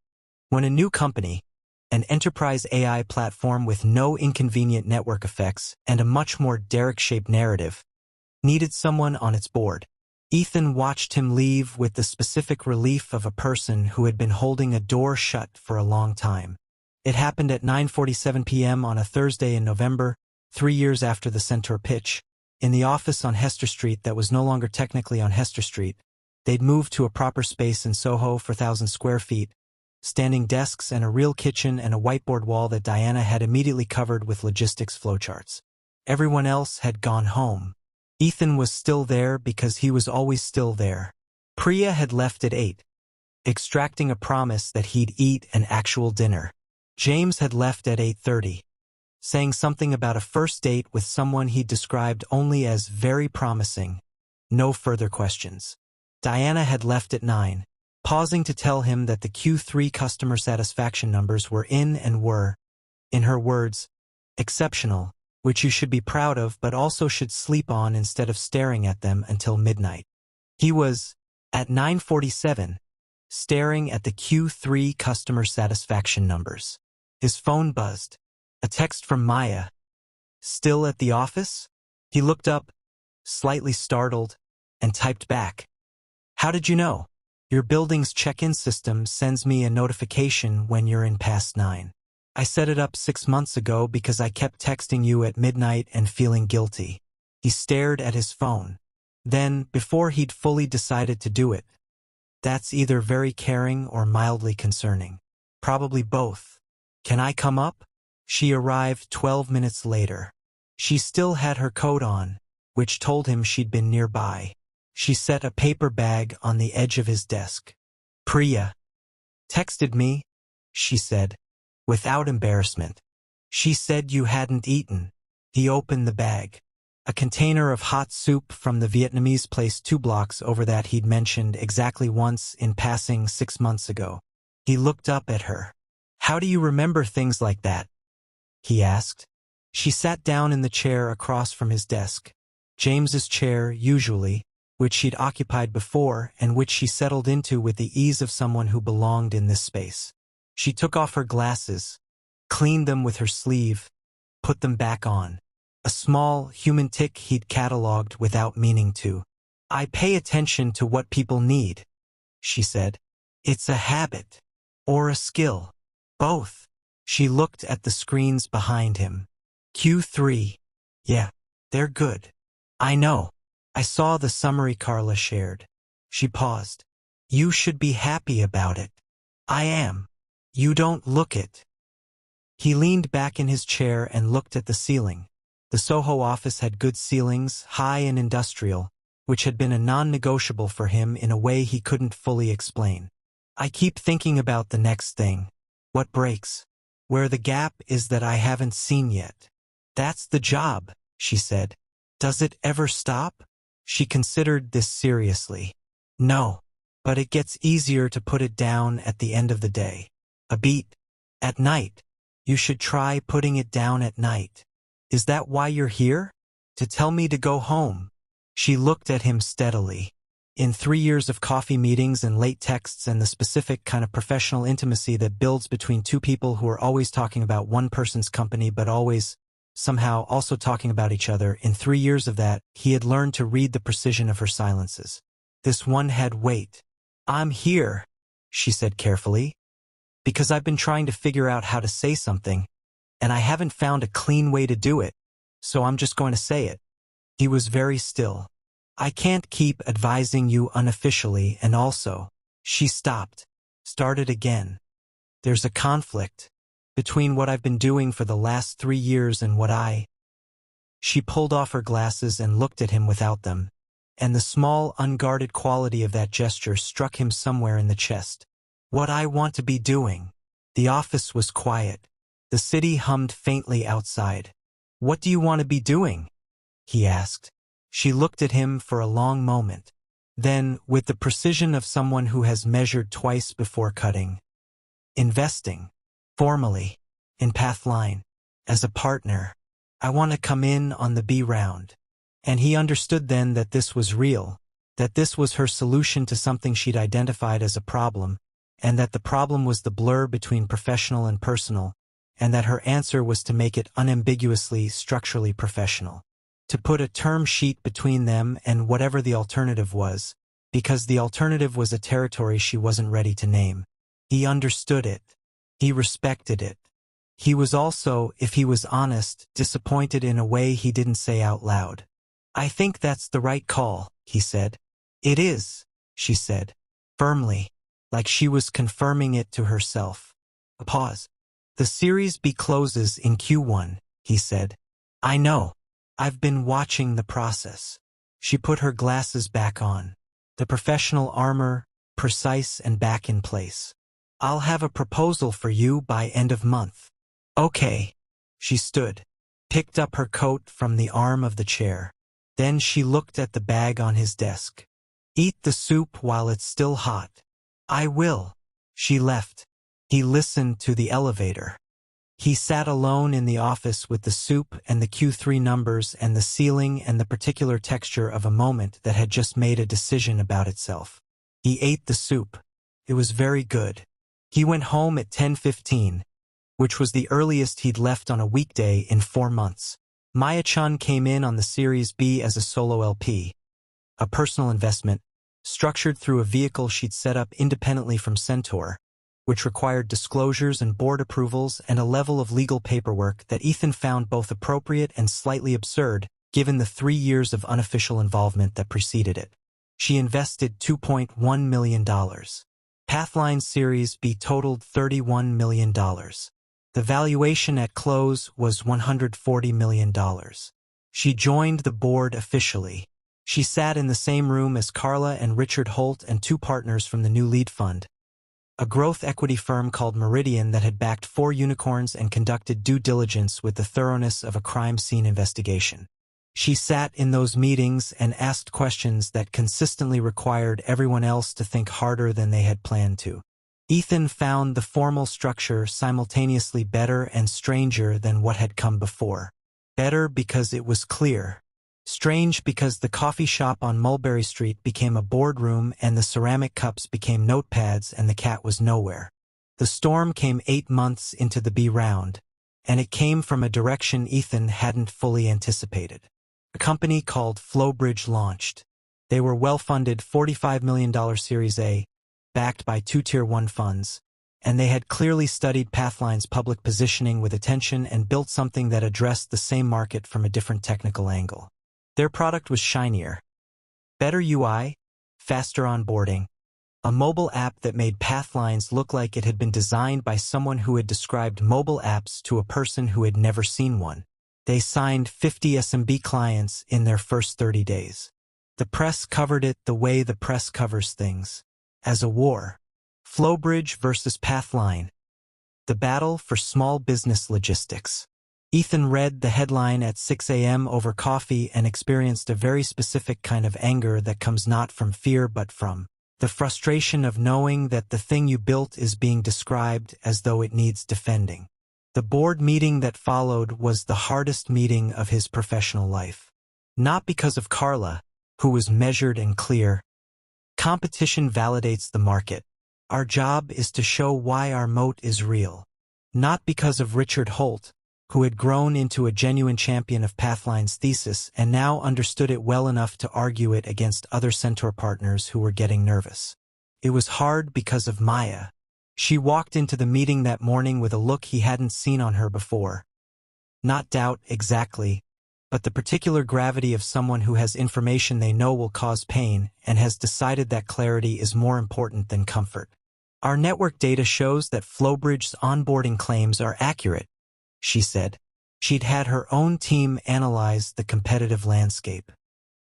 when a new company, an enterprise AI platform with no inconvenient network effects and a much more Derek-shaped narrative, needed someone on its board. Ethan watched him leave with the specific relief of a person who had been holding a door shut for a long time. It happened at 9:47 p.m. on a Thursday in November, 3 years after the Centaur pitch, in the office on Hester Street that was no longer technically on Hester Street. They'd moved to a proper space in Soho for 1,000 square feet, standing desks and a real kitchen and a whiteboard wall that Diana had immediately covered with logistics flowcharts. Everyone else had gone home. Ethan was still there because he was always still there. Priya had left at 8, extracting a promise that he'd eat an actual dinner. James had left at 8:30, saying something about a first date with someone he'd described only as very promising. No further questions. Diana had left at 9, pausing to tell him that the Q3 customer satisfaction numbers were in and were, in her words, exceptional, which you should be proud of but also should sleep on instead of staring at them until midnight. He was, at 9:47, staring at the Q3 customer satisfaction numbers. His phone buzzed. A text from Maya. "Still at the office?" He looked up, slightly startled, and typed back, "How did you know? Your building's check-in system sends me a notification when you're in past 9. I set it up 6 months ago because I kept texting you at midnight and feeling guilty." He stared at his phone. Then, before he'd fully decided to do it, "That's either very caring or mildly concerning. Probably both. Can I come up?" She arrived 12 minutes later. She still had her coat on, which told him she'd been nearby. She set a paper bag on the edge of his desk. "Priya texted me," she said, without embarrassment. "She said you hadn't eaten." He opened the bag. A container of hot soup from the Vietnamese place 2 blocks over that he'd mentioned exactly once in passing 6 months ago. He looked up at her. How do you remember things like that? He asked. She sat down in the chair across from his desk. James's chair, usually, which she'd occupied before and which she settled into with the ease of someone who belonged in this space. She took off her glasses, cleaned them with her sleeve, put them back on. A small, human tic he'd catalogued without meaning to. I pay attention to what people need, she said. It's a habit. Or a skill. Both. She looked at the screens behind him. Q3. Yeah, they're good. I know. I saw the summary Carla shared. She paused. You should be happy about it. I am. You don't look it. He leaned back in his chair and looked at the ceiling. The Soho office had good ceilings, high and industrial, which had been a non-negotiable for him in a way he couldn't fully explain. I keep thinking about the next thing. What breaks? Where the gap is that I haven't seen yet. That's the job, she said. Does it ever stop? She considered this seriously. No, but it gets easier to put it down at the end of the day. A beat. At night. You should try putting it down at night. Is that why you're here? To tell me to go home? She looked at him steadily. In 3 years of coffee meetings and late texts and the specific kind of professional intimacy that builds between two people who are always talking about one person's company but always, somehow, also talking about each other, in 3 years of that, he had learned to read the precision of her silences. This one had weight. I'm here, she said carefully, because I've been trying to figure out how to say something, and I haven't found a clean way to do it, so I'm just going to say it. He was very still. I can't keep advising you unofficially, and also, she stopped, started again. There's a conflict between what I've been doing for the last 3 years and what She pulled off her glasses and looked at him without them, and the small, unguarded quality of that gesture struck him somewhere in the chest. What I want to be doing. The office was quiet. The city hummed faintly outside. What do you want to be doing? He asked. She looked at him for a long moment. Then, with the precision of someone who has measured twice before cutting. Investing. Formally. In Pathline. As a partner. I want to come in on the B round. And he understood then that this was real, that this was her solution to something she'd identified as a problem, and that the problem was the blur between professional and personal, and that her answer was to make it unambiguously, structurally professional. To put a term sheet between them and whatever the alternative was, because the alternative was a territory she wasn't ready to name. He understood it. He respected it. He was also, if he was honest, disappointed in a way he didn't say out loud. I think that's the right call, he said. It is, she said, firmly, like she was confirming it to herself. A pause. The Series B closes in Q1, he said. I know. I've been watching the process. She put her glasses back on. The professional armor, precise and back in place. I'll have a proposal for you by end of month. Okay. She stood, picked up her coat from the arm of the chair. Then she looked at the bag on his desk. Eat the soup while it's still hot. I will. She left. He listened to the elevator. He sat alone in the office with the soup and the Q3 numbers and the ceiling and the particular texture of a moment that had just made a decision about itself. He ate the soup. It was very good. He went home at 10:15, which was the earliest he'd left on a weekday in 4 months. Maya-chan came in on the Series B as a solo LP, a personal investment, structured through a vehicle she'd set up independently from Centaur, which required disclosures and board approvals and a level of legal paperwork that Ethan found both appropriate and slightly absurd, given the 3 years of unofficial involvement that preceded it. She invested $2.1 million. Pathline Series B totaled $31 million. The valuation at close was $140 million. She joined the board officially. She sat in the same room as Carla and Richard Holt and 2 partners from the new lead fund, a growth equity firm called Meridian that had backed 4 unicorns and conducted due diligence with the thoroughness of a crime scene investigation. She sat in those meetings and asked questions that consistently required everyone else to think harder than they had planned to. Ethan found the formal structure simultaneously better and stranger than what had come before. Better because it was clear. Strange because the coffee shop on Mulberry Street became a boardroom and the ceramic cups became notepads and the cat was nowhere. The storm came 8 months into the B round, and it came from a direction Ethan hadn't fully anticipated. A company called Flowbridge launched. They were well-funded $45 million Series A, backed by 2 Tier 1 funds, and they had clearly studied Pathline's public positioning with attention and built something that addressed the same market from a different technical angle. Their product was shinier. Better UI, faster onboarding, a mobile app that made Pathlines look like it had been designed by someone who had described mobile apps to a person who had never seen one. They signed 50 SMB clients in their first 30 days. The press covered it the way the press covers things. As a war. Flowbridge versus Pathline. The battle for small business logistics. Ethan read the headline at 6 a.m. over coffee and experienced a very specific kind of anger that comes not from fear but from the frustration of knowing that the thing you built is being described as though it needs defending. The board meeting that followed was the hardest meeting of his professional life. Not because of Carla, who was measured and clear. Competition validates the market. Our job is to show why our moat is real. Not because of Richard Holt, who had grown into a genuine champion of Pathline's thesis and now understood it well enough to argue it against other Centaur partners who were getting nervous. It was hard because of Maya. She walked into the meeting that morning with a look he hadn't seen on her before. Not doubt exactly, but the particular gravity of someone who has information they know will cause pain and has decided that clarity is more important than comfort. Our network data shows that Flowbridge's onboarding claims are accurate, she said. She'd had her own team analyze the competitive landscape.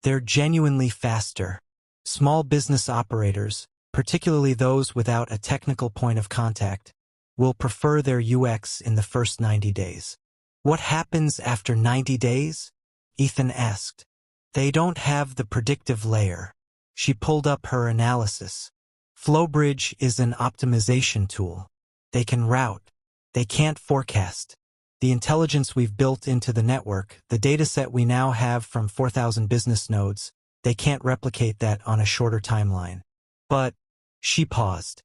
They're genuinely faster. Small business operators, particularly those without a technical point of contact, will prefer their UX in the first 90 days. What happens after 90 days? Ethan asked. They don't have the predictive layer. She pulled up her analysis. Flowbridge is an optimization tool. They can route. They can't forecast. The intelligence we've built into the network, the dataset we now have from 4,000 business nodes, they can't replicate that on a shorter timeline. But, she paused.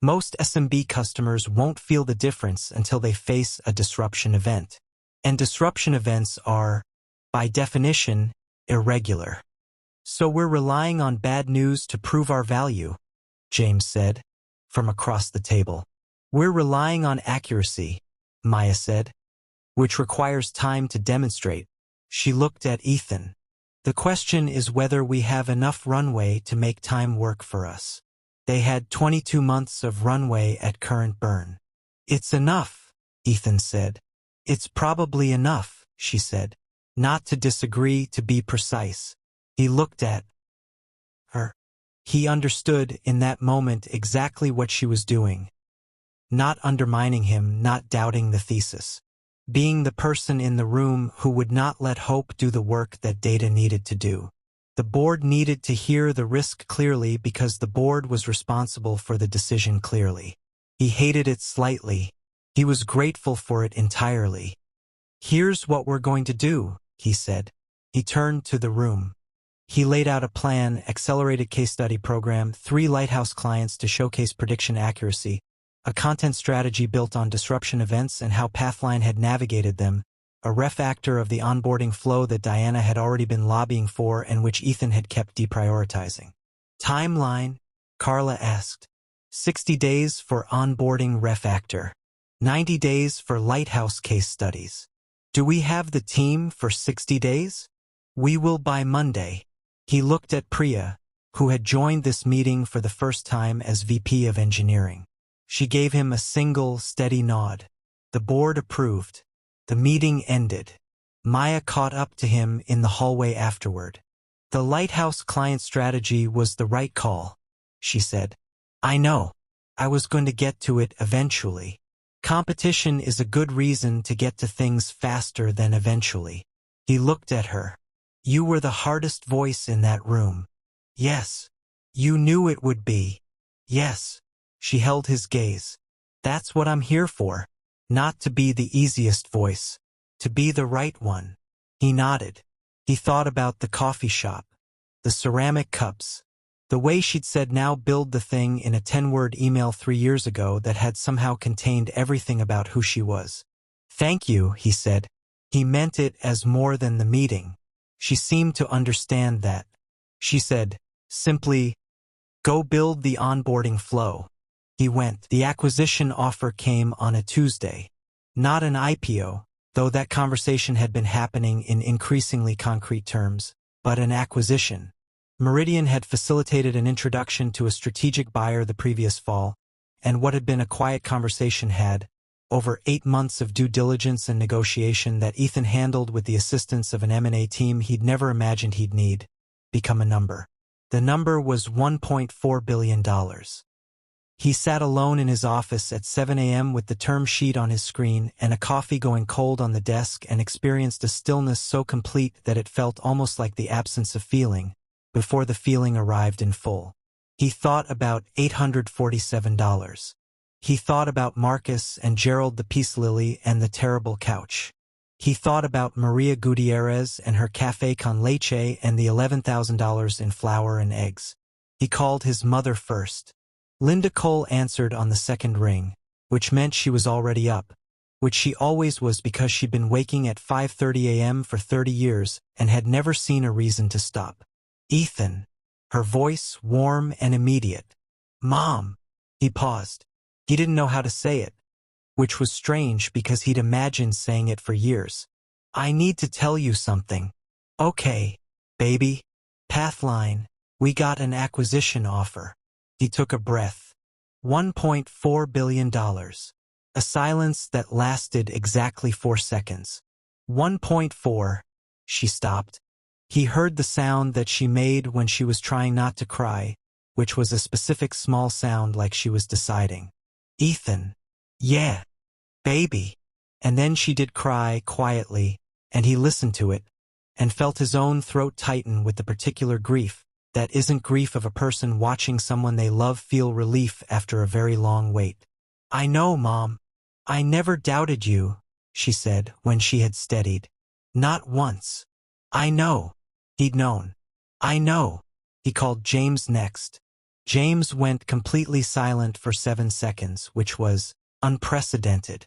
Most SMB customers won't feel the difference until they face a disruption event. And disruption events are, by definition, irregular. So we're relying on bad news to prove our value, James said, from across the table. We're relying on accuracy, Maya said, which requires time to demonstrate. She looked at Ethan. The question is whether we have enough runway to make time work for us. They had 22 months of runway at current burn. It's enough, Ethan said. It's probably enough, she said. Not to disagree, to be precise. He looked at her. He understood in that moment exactly what she was doing. Not undermining him, not doubting the thesis. Being the person in the room who would not let hope do the work that data needed to do. The board needed to hear the risk clearly because the board was responsible for the decision clearly. He hated it slightly. He was grateful for it entirely. Here's what we're going to do, he said. He turned to the room. He laid out a plan, accelerated case study program, 3 lighthouse clients to showcase prediction accuracy, a content strategy built on disruption events and how Pathline had navigated them, a refactor of the onboarding flow that Diana had already been lobbying for and which Ethan had kept deprioritizing. Timeline? Carla asked. 60 days for onboarding refactor. 90 days for lighthouse case studies. Do we have the team for 60 days? We will by Monday. He looked at Priya, who had joined this meeting for the first time as VP of Engineering. She gave him a single, steady nod. The board approved. The meeting ended. Maya caught up to him in the hallway afterward. The lighthouse client strategy was the right call, she said. I know. I was going to get to it eventually. Competition is a good reason to get to things faster than eventually. He looked at her. You were the hardest voice in that room. Yes. You knew it would be. Yes. She held his gaze. That's what I'm here for. Not to be the easiest voice. To be the right one. He nodded. He thought about the coffee shop. The ceramic cups. The way she'd said now build the thing in a 10-word email 3 years ago that had somehow contained everything about who she was. Thank you, he said. He meant it as more than the meeting. She seemed to understand that. She said, simply, go build the onboarding flow. He went. The acquisition offer came on a Tuesday. Not an IPO, though that conversation had been happening in increasingly concrete terms, but an acquisition. Meridian had facilitated an introduction to a strategic buyer the previous fall, and what had been a quiet conversation had, over 8 months of due diligence and negotiation that Ethan handled with the assistance of an M&A team he'd never imagined he'd need, become a number. The number was $1.4 billion. He sat alone in his office at 7 a.m. with the term sheet on his screen and a coffee going cold on the desk and experienced a stillness so complete that it felt almost like the absence of feeling, before the feeling arrived in full. He thought about $847. He thought about Marcus and Gerald the peace lily and the terrible couch. He thought about Maria Gutierrez and her café con leche and the $11,000 in flour and eggs. He called his mother first. Linda Cole answered on the second ring, which meant she was already up, which she always was because she'd been waking at 5:30 a.m. for 30 years and had never seen a reason to stop. Ethan. Her voice warm and immediate. Mom. He paused. He didn't know how to say it, which was strange because he'd imagined saying it for years. I need to tell you something. Okay, baby. Pathline. We got an acquisition offer. He took a breath. $1.4 billion. A silence that lasted exactly 4 seconds. 1.4. She stopped. He heard the sound that she made when she was trying not to cry, which was a specific small sound like she was deciding. Ethan. Yeah. Baby. And then she did cry quietly, and he listened to it, and felt his own throat tighten with the particular grief. That isn't grief of a person watching someone they love feel relief after a very long wait. I know, Mom. I never doubted you, she said when she had steadied. Not once. I know. He'd known. I know. He called James next. James went completely silent for 7 seconds, which was unprecedented.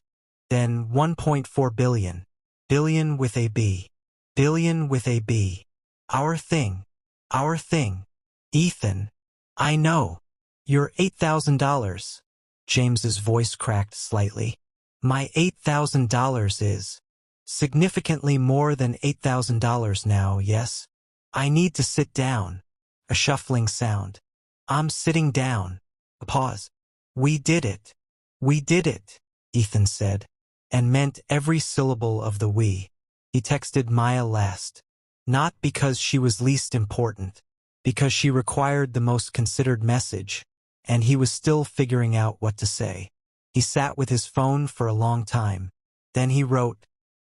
Then 1.4 billion. Billion with a B. Billion with a B. Our thing. Our thing. Ethan. I know. Your $8,000. James's voice cracked slightly. My $8,000 is significantly more than $8,000 now, yes? I need to sit down. A shuffling sound. I'm sitting down. A pause. We did it. We did it, Ethan said, and meant every syllable of the we. He texted Maya last. Not because she was least important, because she required the most considered message, and he was still figuring out what to say. He sat with his phone for a long time. Then he wrote,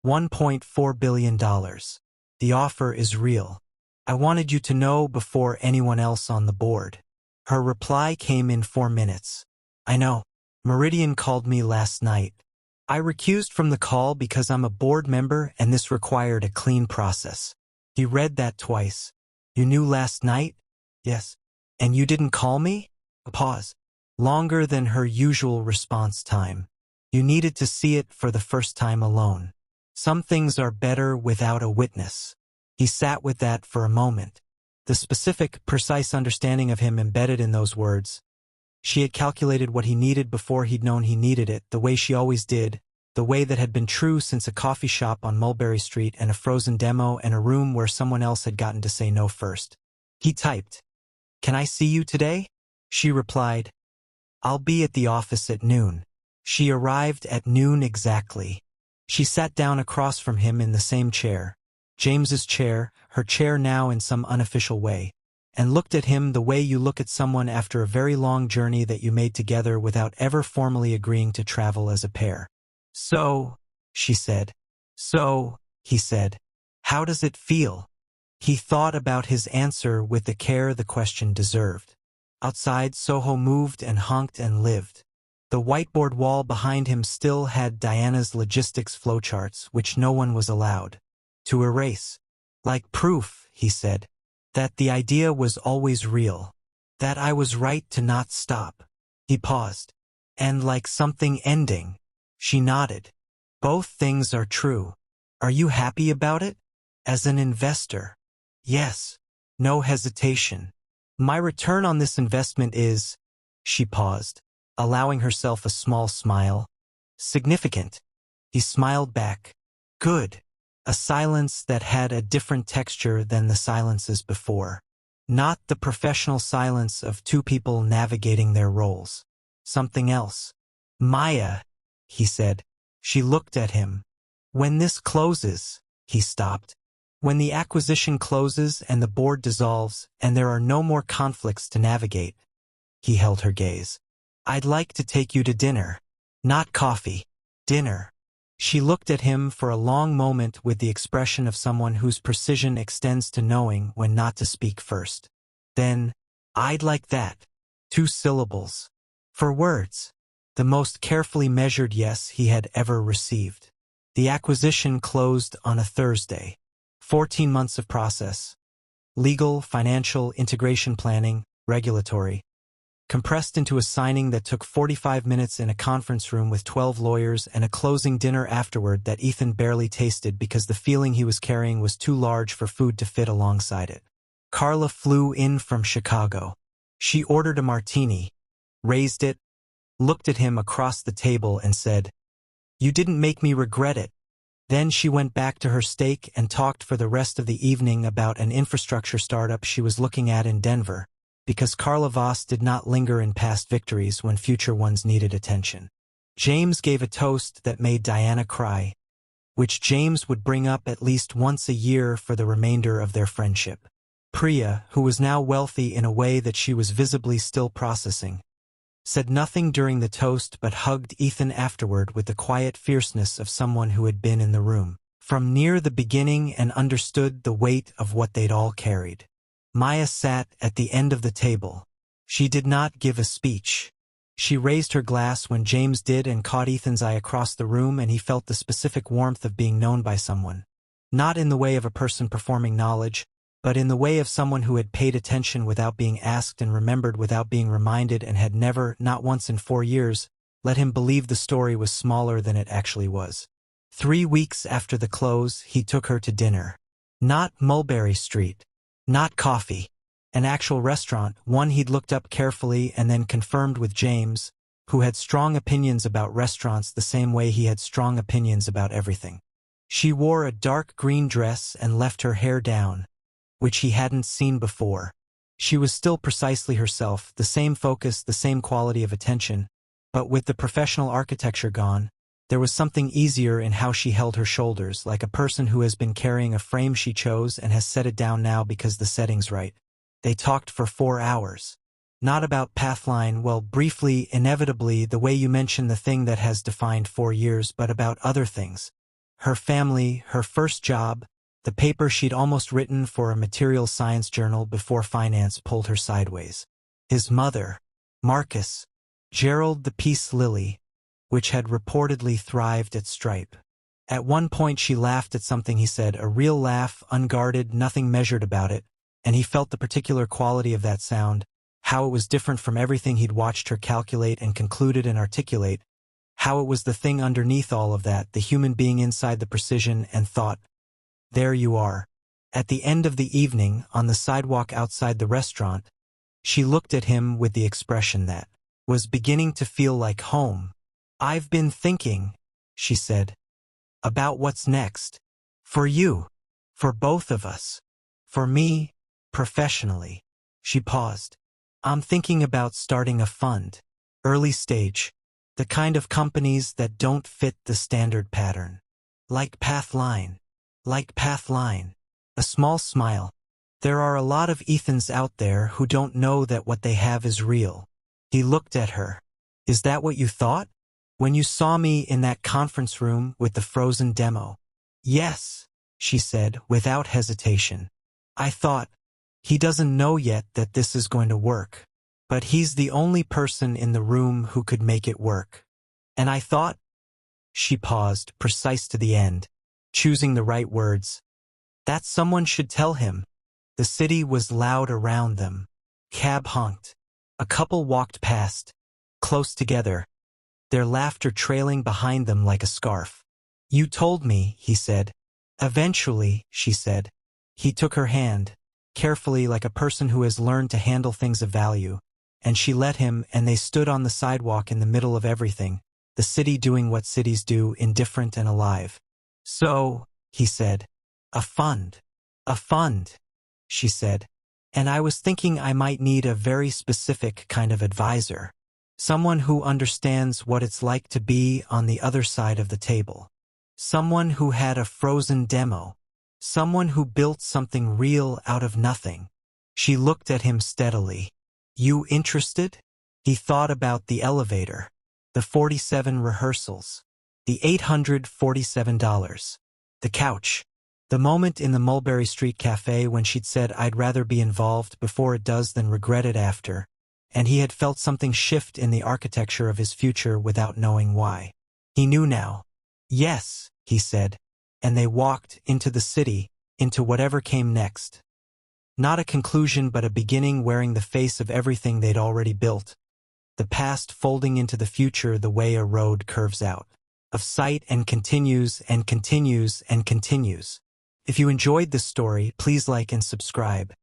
$1.4 billion. The offer is real. I wanted you to know before anyone else on the board. Her reply came in 4 minutes. I know. Meridian called me last night. I recused from the call because I'm a board member and this required a clean process. He read that twice. You knew last night? Yes. And you didn't call me? A pause. Longer than her usual response time. You needed to see it for the first time alone. Some things are better without a witness. He sat with that for a moment. The specific, precise understanding of him embedded in those words. She had calculated what he needed before he'd known he needed it, the way she always did, the way that had been true since a coffee shop on Mulberry Street and a frozen demo and a room where someone else had gotten to say no first. He typed, "Can I see you today?" She replied, "I'll be at the office at noon." She arrived at noon exactly. She sat down across from him in the same chair, James's chair, her chair now in some unofficial way, and looked at him the way you look at someone after a very long journey that you made together without ever formally agreeing to travel as a pair. "So," she said. "So," he said. "How does it feel?" He thought about his answer with the care the question deserved. Outside, Soho moved and honked and lived. The whiteboard wall behind him still had Diana's logistics flowcharts, which no one was allowed to erase. Like proof, he said, that the idea was always real, that I was right to not stop. He paused. And like something ending. She nodded. Both things are true. Are you happy about it? As an investor? Yes. No hesitation. My return on this investment is… She paused, allowing herself a small smile. Significant. He smiled back. Good. A silence that had a different texture than the silences before. Not the professional silence of two people navigating their roles. Something else. Maya, he said. She looked at him. When this closes, he stopped. When the acquisition closes and the board dissolves and there are no more conflicts to navigate. He held her gaze. I'd like to take you to dinner. Not coffee. Dinner. She looked at him for a long moment with the expression of someone whose precision extends to knowing when not to speak first. Then, I'd like that. 2 syllables. For words. The most carefully measured yes he had ever received. The acquisition closed on a Thursday. 14 months of process. Legal, financial, integration planning, regulatory. Compressed into a signing that took 45 minutes in a conference room with 12 lawyers and a closing dinner afterward that Ethan barely tasted because the feeling he was carrying was too large for food to fit alongside it. Carla flew in from Chicago. She ordered a martini, raised it, looked at him across the table and said, "You didn't make me regret it." Then she went back to her steak and talked for the rest of the evening about an infrastructure startup she was looking at in Denver, because Carla Voss did not linger in past victories when future ones needed attention. James gave a toast that made Diana cry, which James would bring up at least once a year for the remainder of their friendship. Priya, who was now wealthy in a way that she was visibly still processing, said nothing during the toast but hugged Ethan afterward with the quiet fierceness of someone who had been in the room from near the beginning and understood the weight of what they'd all carried. Maya sat at the end of the table. She did not give a speech. She raised her glass when James did and caught Ethan's eye across the room, and he felt the specific warmth of being known by someone. Not in the way of a person performing knowledge, but in the way of someone who had paid attention without being asked and remembered without being reminded and had never, not once in 4 years, let him believe the story was smaller than it actually was. 3 weeks after the close, he took her to dinner. Not Mulberry Street. Not coffee. An actual restaurant, one he'd looked up carefully and then confirmed with James, who had strong opinions about restaurants the same way he had strong opinions about everything. She wore a dark green dress and left her hair down, which he hadn't seen before. She was still precisely herself, the same focus, the same quality of attention, but with the professional architecture gone, there was something easier in how she held her shoulders, like a person who has been carrying a frame she chose and has set it down now because the setting's right. They talked for 4 hours. Not about Pathline, well, briefly, inevitably, the way you mention the thing that has defined 4 years, but about other things. Her family, her first job, the paper she'd almost written for a material science journal before finance pulled her sideways. His mother, Marcus, Gerald the Peace Lily, which had reportedly thrived at Stripe. At one point she laughed at something he said, a real laugh, unguarded, nothing measured about it, and he felt the particular quality of that sound, how it was different from everything he'd watched her calculate and concluded and articulate, how it was the thing underneath all of that, the human being inside the precision, and thought, there you are. At the end of the evening, on the sidewalk outside the restaurant, she looked at him with the expression that was beginning to feel like home. I've been thinking, she said, about what's next. For you. For both of us. For me, professionally. She paused. I'm thinking about starting a fund. Early stage. The kind of companies that don't fit the standard pattern. Like Pathline. Like Pathline. A small smile. There are a lot of Ethans out there who don't know that what they have is real. He looked at her. Is that what you thought? When you saw me in that conference room with the frozen demo? Yes, she said, without hesitation. I thought, he doesn't know yet that this is going to work. But he's the only person in the room who could make it work. And I thought, she paused, precise to the end, choosing the right words, that someone should tell him. The city was loud around them. Cab honked. A couple walked past, close together, their laughter trailing behind them like a scarf. You told me, he said. Eventually, she said. He took her hand, carefully like a person who has learned to handle things of value, and she let him, and they stood on the sidewalk in the middle of everything, the city doing what cities do, indifferent and alive. So, he said, a fund. A fund, she said. And I was thinking I might need a very specific kind of advisor. Someone who understands what it's like to be on the other side of the table. Someone who had a frozen demo. Someone who built something real out of nothing. She looked at him steadily. You interested? He thought about the elevator, the 47 rehearsals, the $847, the couch, the moment in the Mulberry Street Cafe when she'd said I'd rather be involved before it does than regret it after, and he had felt something shift in the architecture of his future without knowing why. He knew now. Yes, he said, and they walked into the city, into whatever came next. Not a conclusion but a beginning, wearing the face of everything they'd already built, the past folding into the future the way a road curves out of sight and continues and continues and continues. If you enjoyed this story, please like and subscribe.